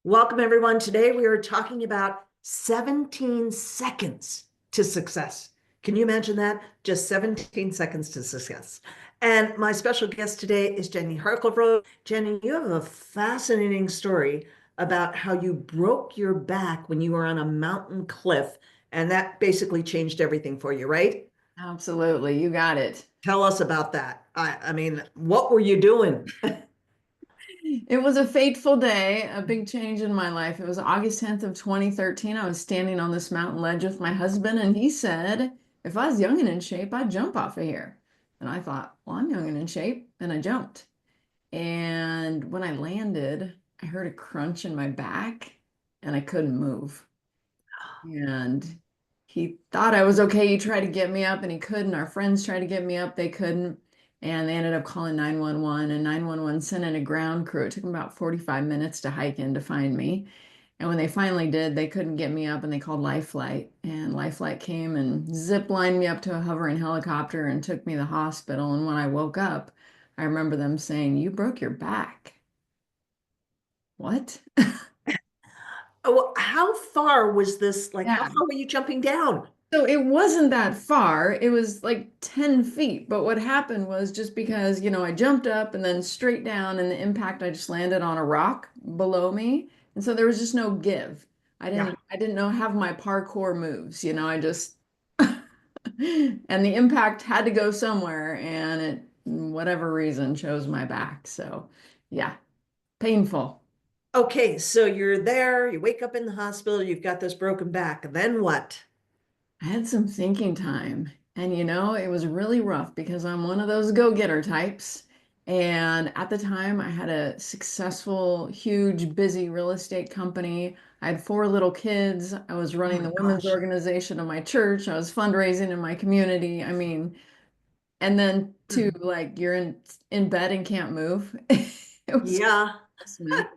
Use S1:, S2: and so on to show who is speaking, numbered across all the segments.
S1: Welcome, everyone. Today we are talking about 17 seconds to success. Can you imagine that? Just 17 seconds to success. And my special guest today is Jenny Harkleroad. Jenny, you have a fascinating story about how you broke your back when you were on a mountain cliff, and that basically changed everything for you, right?
S2: Absolutely. You got it.
S1: Tell us about that. I mean, what were you doing?
S2: It was a fateful day, a big change in my life. It was August 10th of 2013. I was standing on this mountain ledge with my husband, and he said, if I was young and in shape, I'd jump off of here. And I thought, well, I'm young and in shape, and I jumped. And when I landed, I heard a crunch in my back, and I couldn't move. And he thought I was okay. He tried to get me up and he couldn't. Our friends tried to get me up, they couldn't. And they ended up calling 911 and 911 sent in a ground crew. It took them about 45 minutes to hike in to find me. And when they finally did, they couldn't get me up and they called Life Flight. And Life Flight came and zip lined me up to a hovering helicopter and took me to the hospital. And when I woke up, I remember them saying, "You broke your back." What?
S1: Oh, well, how far was this? Like, how
S2: Yeah.
S1: far were you jumping down?
S2: So it wasn't that far. It was like 10 feet. But what happened was just because, I jumped up and then straight down and the impact, I just landed on a rock below me. And so there was just no give. I
S1: Yeah.
S2: didn't I didn't know have my parkour moves, I just and the impact had to go somewhere and it whatever reason chose my back. So yeah, painful.
S1: Okay, so you're there, you wake up in the hospital, you've got this broken back. Then what?
S2: I had some thinking time. And it was really rough because I'm one of those go-getter types. And at the time, I had a successful, huge, busy real estate company. I had four little kids. I was
S1: Oh
S2: running
S1: my
S2: the women's
S1: gosh.
S2: organization of my church. I was fundraising in my community. I mean, and then to
S1: Mhm.
S2: like you're in bed and can't move. It was
S1: Yeah.
S2: adjustment.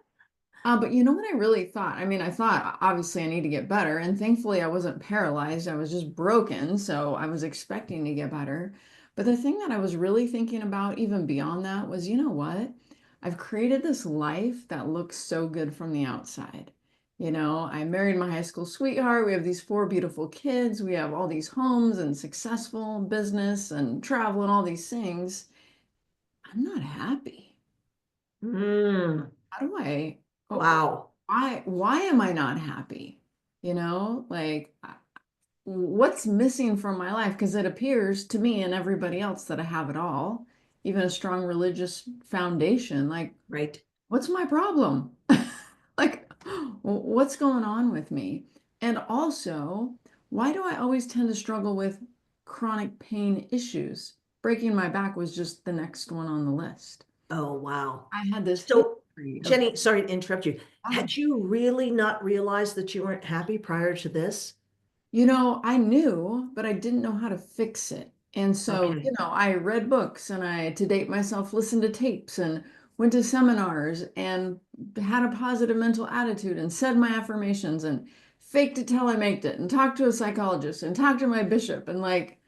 S2: But you know what I really thought? I mean, I thought obviously I need to get better, and thankfully I wasn't paralyzed. I was just broken, so I was expecting to get better. But the thing that I was really thinking about, even beyond that, was you know what? I've created this life that looks so good from the outside. I married my high school sweetheart. We have these four beautiful kids. We have all these homes and successful business and travel and all these things. I'm not happy.
S1: Mm,
S2: How do I? Oh,
S1: wow.
S2: why am I not happy? Like what's missing from my life? Because it appears to me and everybody else that I have it all, even a strong religious foundation. Like,
S1: Right.
S2: what's my problem? Like, what's going on with me? And also, why do I always tend to struggle with chronic pain issues? Breaking my back was just the next one on the list.
S1: Oh, wow.
S2: I had this
S1: So,
S2: history of,
S1: Jenny, sorry to interrupt you. Had you really not realized that you weren't happy prior to this?
S2: I knew, but I didn't know how to fix it. And so,
S1: Okay.
S2: I read books and to date myself, listened to tapes and went to seminars and had a positive mental attitude and said my affirmations and faked it till I made it and talked to a psychologist and talked to my bishop and like,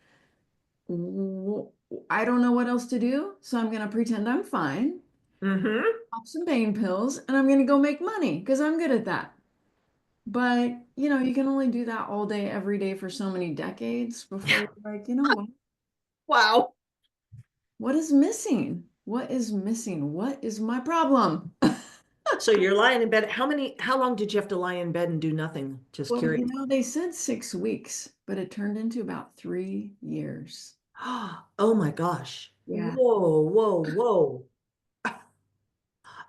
S2: w- I don't know what else to do. So I'm going to pretend I'm fine,
S1: Mm-hmm.
S2: pop some pain pills, and I'm going to go make money because I'm good at that. But, you can only do that all day, every day for so many decades before you're like, you know what?
S1: Wow.
S2: What is missing? What is missing? What is my problem?
S1: So you're lying in bed. How long did you have to lie in bed and do nothing? Just
S2: Well,
S1: curious.
S2: they said 6 weeks, but it turned into about 3 years.
S1: Oh my gosh.
S2: Yeah.
S1: Whoa, whoa, whoa.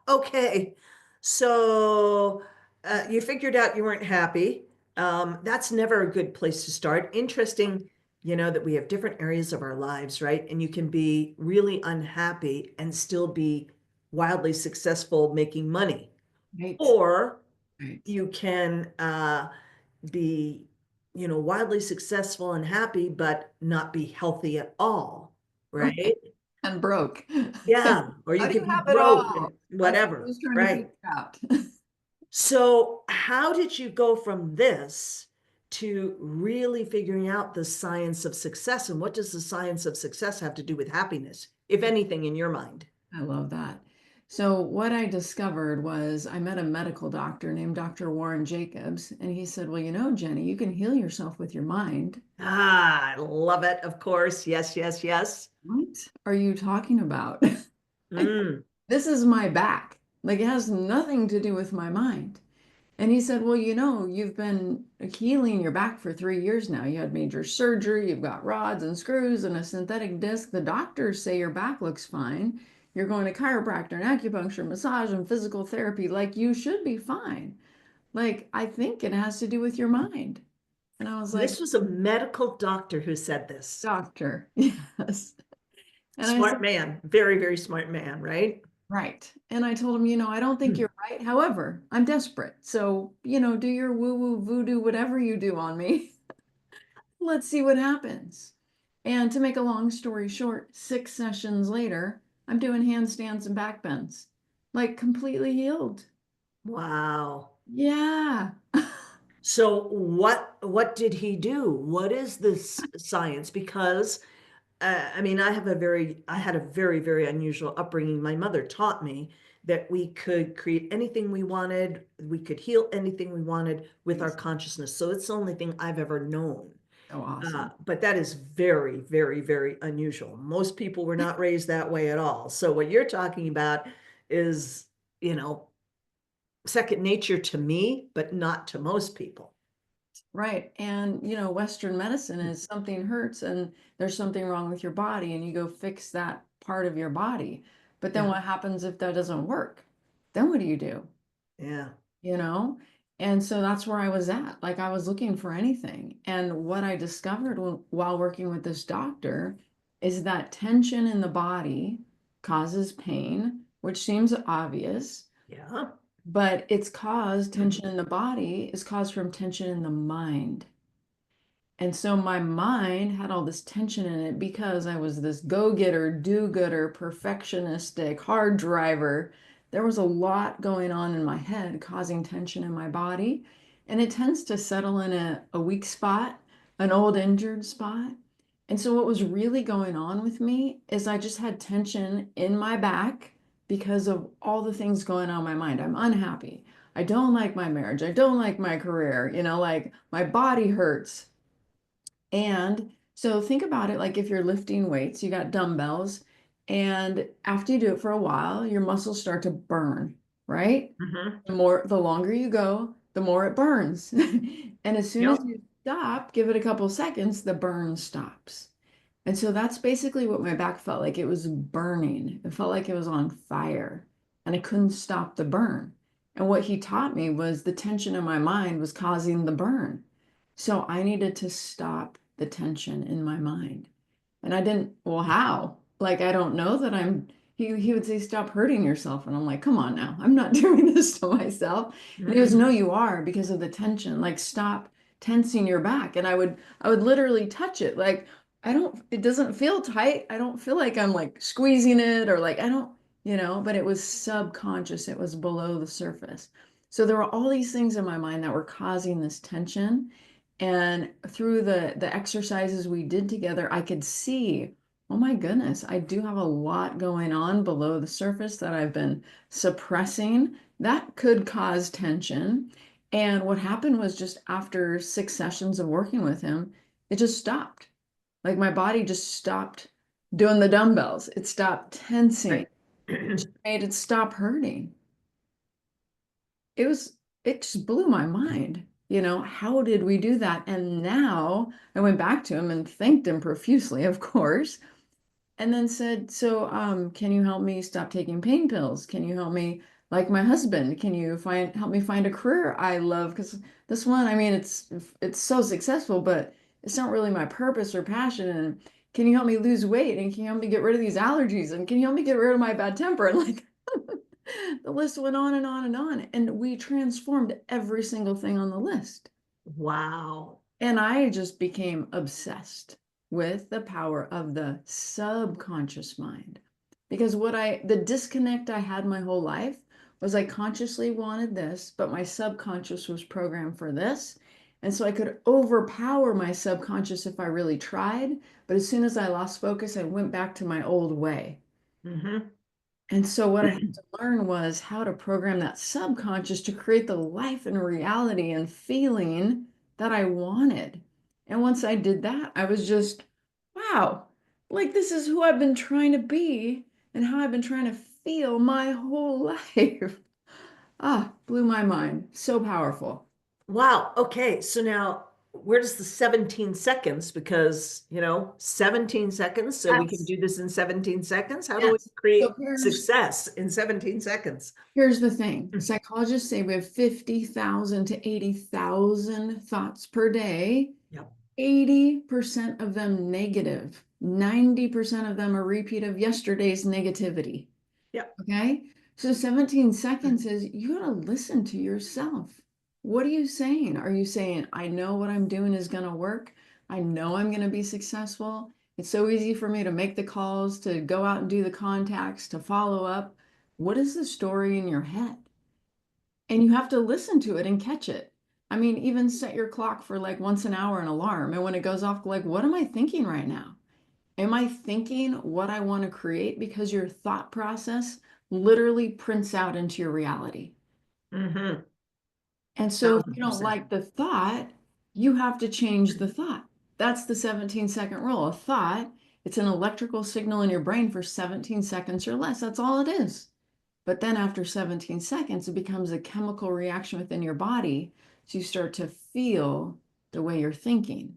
S1: Okay. So you figured out you weren't happy. That's never a good place to start. Interesting, that we have different areas of our lives, right? And you can be really unhappy and still be wildly successful making money.
S2: Right.
S1: Or
S2: Right.
S1: you can be, wildly successful and happy, but not be healthy at all,
S2: Right.
S1: right?
S2: And broke.
S1: Yeah. Or
S2: How
S1: you
S2: do
S1: could
S2: you
S1: be
S2: have it
S1: broke and
S2: all? That's what I
S1: whatever,
S2: was trying to
S1: right?
S2: figure out.
S1: So, how did you go from this to really figuring out the science of success? And what does the science of success have to do with happiness, if anything, in your mind?
S2: I love that. So what I discovered was I met a medical doctor named Dr. Warren Jacobs, and he said, well, Jenny, you can heal yourself with your mind.
S1: Ah, I love it. Of course. Yes, yes, yes.
S2: What are you talking about? Like,
S1: Mm,
S2: this is my back. Like, it has nothing to do with my mind. And he said, well, you've been healing your back for 3 years now. You had major surgery, you've got rods and screws and a synthetic disc. The doctors say your back looks fine. You're going to chiropractor and acupuncture, massage, and physical therapy. Like, you should be fine. Like, I think it has to do with your mind. And I was like,
S1: this was a medical doctor who said this.
S2: doctor, yes. And I said,
S1: Smart man, very, very smart man, right?
S2: right. And I told him, I don't think
S1: Hmm.
S2: you're right. However, I'm desperate. So, do your woo woo voodoo, whatever you do on me. Let's see what happens. And to make a long story short, 6 sessions later, I'm doing handstands and back bends, like completely healed.
S1: Wow.
S2: Yeah.
S1: So what did he do? What is this science? Because I mean, I had a very, very unusual upbringing. My mother taught me that we could create anything we wanted, we could heal anything we wanted with our consciousness. So it's the only thing I've ever known.
S2: So awesome.
S1: But that is very, very, very unusual. Most people were not raised that way at all. So what you're talking about is, you know, second nature to me, but not to most people.
S2: Right. And, Western medicine is something hurts and there's something wrong with your body and you go fix that part of your body. But then
S1: Yeah,
S2: what happens if that doesn't work? Then what do you do?
S1: yeah.
S2: you know? And so that's where I was at. Like I was looking for anything. And what I discovered while working with this doctor is that tension in the body causes pain, which seems obvious,
S1: Yeah.
S2: but tension in the body is caused from tension in the mind. And so my mind had all this tension in it because I was this go-getter, do-gooder, perfectionistic, hard driver. There was a lot going on in my head causing tension in my body. And it tends to settle in a weak spot, an old injured spot. And so what was really going on with me is I just had tension in my back because of all the things going on in my mind. I'm unhappy. I don't like my marriage. I don't like my career. Like my body hurts. And so think about it like if you're lifting weights, you got dumbbells, and after you do it for a while, your muscles start to burn, right?
S1: Hmm.
S2: The longer you go, the more it burns. And as soon as
S1: Yep.
S2: you stop, give it a couple seconds, the burn stops. And so that's basically what my back felt like. It was burning. It felt like it was on fire, and I couldn't stop the burn. And what he taught me was the tension in my mind was causing the burn. So I needed to stop the tension in my mind. And I didn't, well, how? Like, I don't know that he would say, stop hurting yourself. And I'm like, come on now, I'm not doing this to myself. And he goes, no, you are because of the tension. Like, stop tensing your back. And I would literally touch it. Like, it doesn't feel tight. I don't feel like I'm like squeezing it or like, I don't, but it was subconscious. It was below the surface. So there were all these things in my mind that were causing this tension. And through the exercises we did together, I could see, oh my goodness, I do have a lot going on below the surface that I've been suppressing. That could cause tension. And what happened was just after 6 sessions of working with him, it just stopped. Like my body just stopped doing the dumbbells. It stopped tensing.
S1: Right.
S2: It just made it stop hurting. It just blew my mind. How did we do that? And now I went back to him and thanked him profusely, of course, and then said, so can you help me stop taking pain pills? Can you help me like my husband? Can you help me find a career I love? Because this one, I mean, it's so successful, but it's not really my purpose or passion. And can you help me lose weight? And can you help me get rid of these allergies? And can you help me get rid of my bad temper? And like the list went on and on and on. And we transformed every single thing on the list.
S1: Wow.
S2: And I just became obsessed with the power of the subconscious mind. Because the disconnect I had my whole life was I consciously wanted this, but my subconscious was programmed for this. And so I could overpower my subconscious if I really tried. But as soon as I lost focus, I went back to my old way.
S1: Hmm.
S2: And so what I had to learn was how to program that subconscious to create the life and reality and feeling that I wanted. And once I did that, I was just, wow, like this is who I've been trying to be and how I've been trying to feel my whole life. Ah, blew my mind. So powerful.
S1: Wow. Okay. So now where does the 17 seconds? Because, 17 seconds. So we can
S2: Yes.
S1: do this in 17 seconds. How do we
S2: Yes. So
S1: create success in 17 seconds?
S2: here's the thing. Psychologists say we have 50,000 to 80,000 thoughts per day.
S1: Yep.
S2: 80% of them negative. 90% of them a repeat of yesterday's negativity.
S1: Yep.
S2: Okay. So 17 seconds is you got to listen to yourself. What are you saying? Are you saying, I know what I'm doing is going to work? I know I'm going to be successful. It's so easy for me to make the calls, to go out and do the contacts, to follow up. What is the story in your head? And you have to listen to it and catch it. I mean, even set your clock for like once an hour an alarm. And when it goes off, like, what am I thinking right now? Am I thinking what I want to create? Because your thought process literally prints out into your reality.
S1: Mm-hmm.
S2: And so if you don't
S1: 1,000%.
S2: like the thought, you have to change the thought. That's the 17-second rule. A thought, it's an electrical signal in your brain for 17 seconds or less. That's all it is. But then after 17 seconds, it becomes a chemical reaction within your body. So you start to feel the way you're thinking.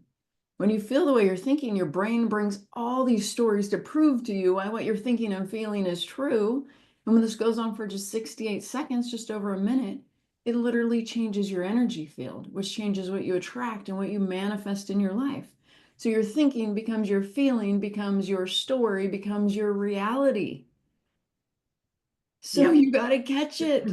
S2: When you feel the way you're thinking, your brain brings all these stories to prove to you why what you're thinking and feeling is true. And when this goes on for just 68 seconds, just over a minute, it literally changes your energy field, which changes what you attract and what you manifest in your life. So your thinking becomes your feeling, becomes your story, becomes your reality. So
S1: Yep.
S2: you got to catch it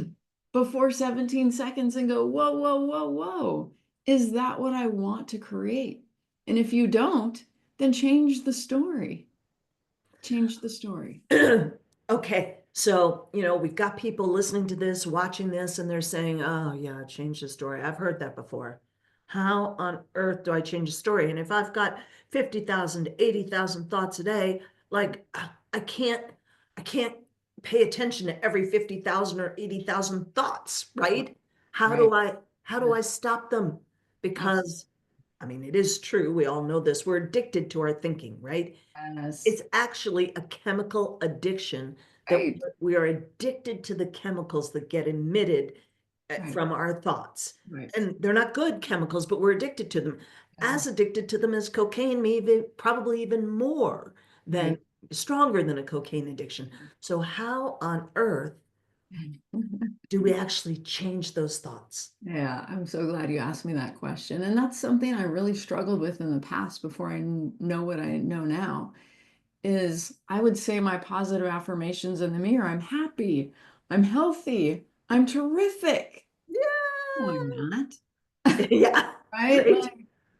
S2: before 17 seconds and go, whoa, whoa, whoa, whoa. Is that what I want to create? And if you don't, then change the story. Change the story.
S1: Okay, so we've got people listening to this, watching this, and they're saying, "Oh yeah, change the story." I've heard that before. How on earth do I change the story? And if I've got 50,000 to 80,000 thoughts a day, like I can't pay attention to every 50,000 or 80,000 thoughts, right? How do
S2: Right.
S1: I how do I stop them? Because I mean, it is true. We all know this. We're addicted to our thinking, right?
S2: Yes.
S1: It's actually a chemical addiction that
S2: Right.
S1: we are addicted to the chemicals that get emitted
S2: Right.
S1: from our thoughts.
S2: Right.
S1: And they're not good chemicals, but we're addicted to them.
S2: Yeah.
S1: As addicted to them as cocaine, maybe probably even more than
S2: Right.
S1: stronger than a cocaine addiction. So how on earth do we actually change those thoughts?
S2: Yeah, I'm so glad you asked me that question. And that's something I really struggled with in the past before I know what I know now. Is I would say my positive affirmations in the mirror. I'm happy. I'm healthy. I'm terrific. No, I'm not.
S1: Yeah. Yeah.
S2: Right?
S1: Right.
S2: Like,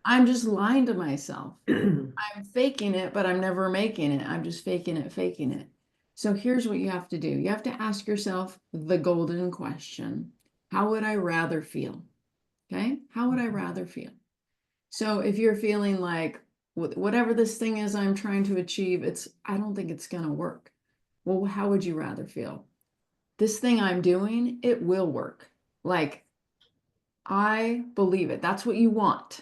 S2: I'm just lying to myself. I'm faking it, but I'm never making it. I'm just faking it, faking it. So here's what you have to do. You have to ask yourself the golden question. How would I rather feel? Okay? How would I rather feel? So if you're feeling like whatever this thing is I'm trying to achieve, I don't think it's going to work. Well, how would you rather feel? This thing I'm doing, it will work. Like I believe it. That's what you want.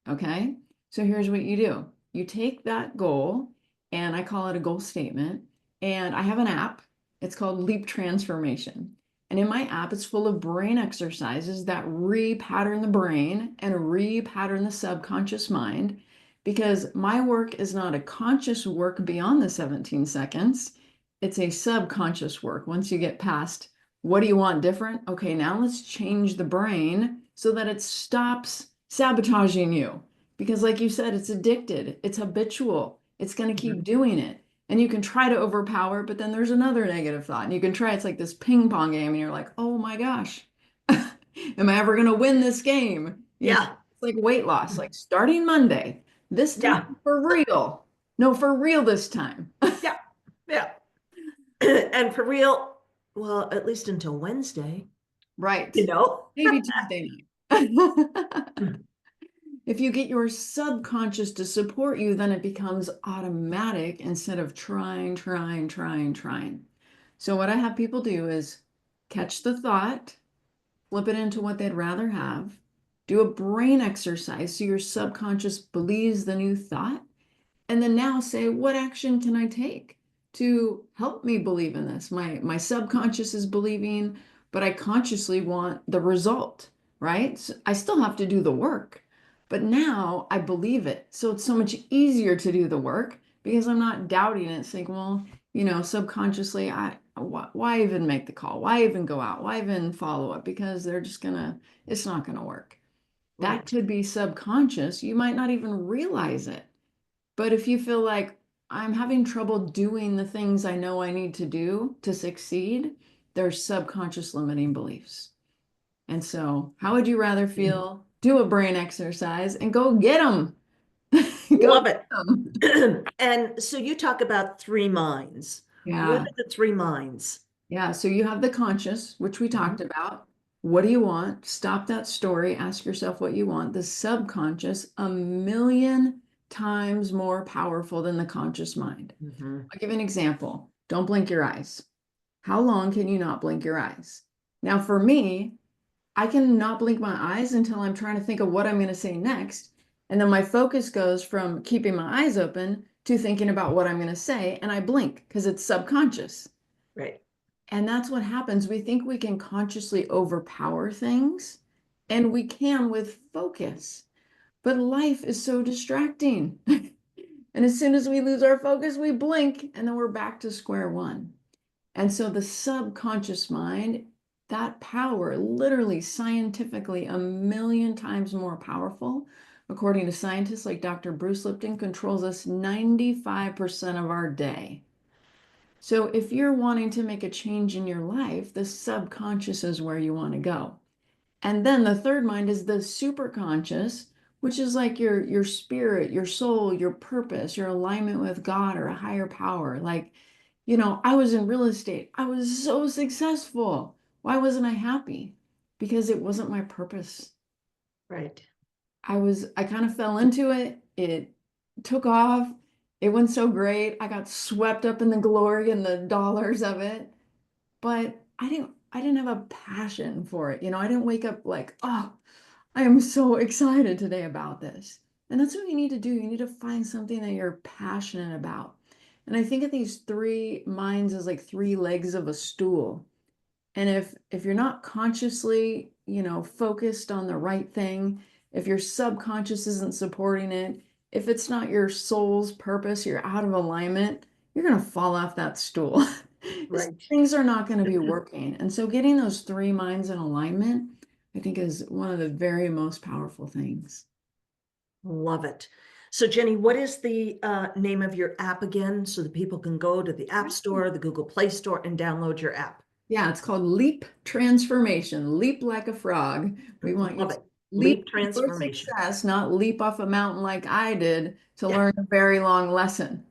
S2: Okay. So here's what you do. You take that goal, and I call it a goal statement, and I have an app. It's called Leap Transformation. And in my app, it's full of brain exercises that repattern the brain and repattern the subconscious mind, because my work is not a conscious work beyond the 17 seconds. It's a subconscious work. Once you get past what do you want different? Okay, now let's change the brain so that it stops sabotaging you. Because, like you said, it's addicted, it's habitual, it's going to keep doing it. And you can try to overpower, but then there's another negative thought. And you can try, it's like this ping pong game, and you're like, oh my gosh, am I ever going to win this game? You know,
S1: Yeah.
S2: it's like weight loss, like starting Monday, this time
S1: Yeah.
S2: for real. No, for real this time.
S1: Yeah. Yeah. And for real, well, at least until Wednesday,
S2: Right.
S1: you know?
S2: Maybe Tuesday night. If you get your subconscious to support you, then it becomes automatic instead of trying, trying, trying, trying. So what I have people do is catch the thought, flip it into what they'd rather have, do a brain exercise so your subconscious believes the new thought, and then now say, what action can I take to help me believe in this? My subconscious is believing, but I consciously want the result, right? So I still have to do the work, but now I believe it. So it's so much easier to do the work because I'm not doubting it, saying, well, subconsciously, why even make the call? Why even go out? Why even follow up? Because it's not gonna work. That
S1: Right.
S2: could be subconscious. You might not even realize it. But if you feel like I'm having trouble doing the things I know I need to do to succeed, there's subconscious limiting beliefs. And so, how would you rather feel? Do a brain exercise and go get them. Go
S1: Love
S2: get
S1: it.
S2: them.
S1: And so you talk about three minds. What
S2: Yeah.
S1: are the three minds?
S2: Yeah. So you have the conscious, which we talked
S1: Mhm.
S2: about. What do you want? Stop that story. Ask yourself what you want. The subconscious, a million times more powerful than the conscious mind.
S1: Mhm.
S2: I'll give you an example. Don't blink your eyes. How long can you not blink your eyes? Now, for me, I can not blink my eyes until I'm trying to think of what I'm going to say next. And then my focus goes from keeping my eyes open to thinking about what I'm going to say. And I blink because it's subconscious.
S1: Right.
S2: And that's what happens. We think we can consciously overpower things, and we can with focus. But life is so distracting. And as soon as we lose our focus, we blink, and then we're back to square one. And so the subconscious mind, that power, literally scientifically a million times more powerful, according to scientists like Dr. Bruce Lipton, controls us 95% of our day. So if you're wanting to make a change in your life, the subconscious is where you want to go. And then the third mind is the superconscious, which is like your spirit, your soul, your purpose, your alignment with God or a higher power. Like, I was in real estate. I was so successful. Why wasn't I happy? Because it wasn't my purpose.
S1: Right.
S2: I kind of fell into it. It took off. It went so great. I got swept up in the glory and the dollars of it. But I didn't have a passion for it. I didn't wake up like, oh, I am so excited today about this. And that's what you need to do. You need to find something that you're passionate about. And I think of these three minds as like three legs of a stool. And if you're not consciously, focused on the right thing, if your subconscious isn't supporting it, if it's not your soul's purpose, you're out of alignment, you're going to fall off that stool.
S1: Right.
S2: Things are not going to be working. And so getting those three minds in alignment, I think is one of the very most powerful things.
S1: Love it. So Jenny, what is the name of your app again so that people can go to the App Store, the Google Play Store, and download your app?
S2: Yeah, it's called Leap Transformation. Leap like a frog. We want you
S1: Love
S2: to
S1: it.
S2: leap
S1: Leap
S2: to your
S1: transformation.
S2: success, not leap off a mountain like I did to
S1: Yeah.
S2: learn a very long lesson.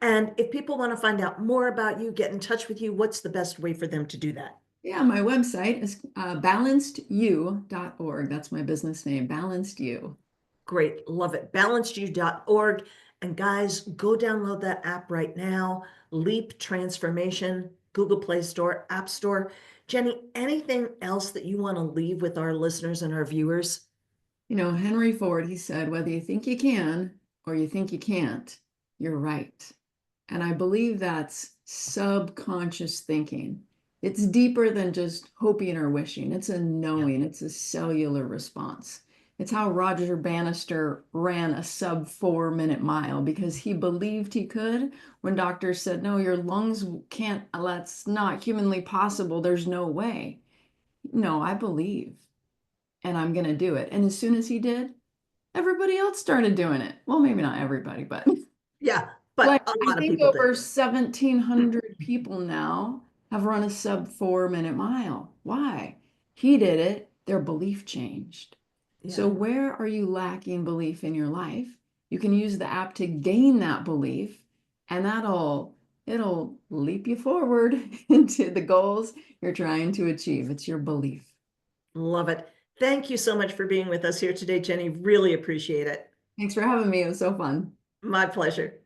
S1: And if people want to find out more about you, get in touch with you, what's the best way for them to do that?
S2: Yeah, my website is balancedyou.org. That's my business name, Balanced You.
S1: Great. Love it. Balancedyou.org. And guys, go download that app right now. Leap Transformation, Google Play Store, App Store. Jenny, anything else that you want to leave with our listeners and our viewers?
S2: Henry Ford, he said, whether you think you can or you think you can't, you're right. And I believe that's subconscious thinking. It's deeper than just hoping or wishing. It's a
S1: Yeah.
S2: knowing, it's a cellular response. It's how Roger Bannister ran a sub 4 minute mile because he believed he could when doctors said, no, your lungs can't, that's not humanly possible. There's no way. No, I believe and I'm going to do it. And as soon as he did, everybody else started doing it. Well, maybe not everybody, but
S1: Yeah.
S2: like
S1: But a
S2: I
S1: lot of
S2: think
S1: people
S2: over
S1: did.
S2: 1,700 people now have run a sub 4 minute mile. Why? He did it, their belief changed. So
S1: Yeah.
S2: where are you lacking belief in your life? You can use the app to gain that belief, and it'll leap you forward into the goals you're trying to achieve. It's your belief.
S1: Love it. Thank you so much for being with us here today, Jenny. Really appreciate it.
S2: Thanks for having me. It was so fun.
S1: My pleasure.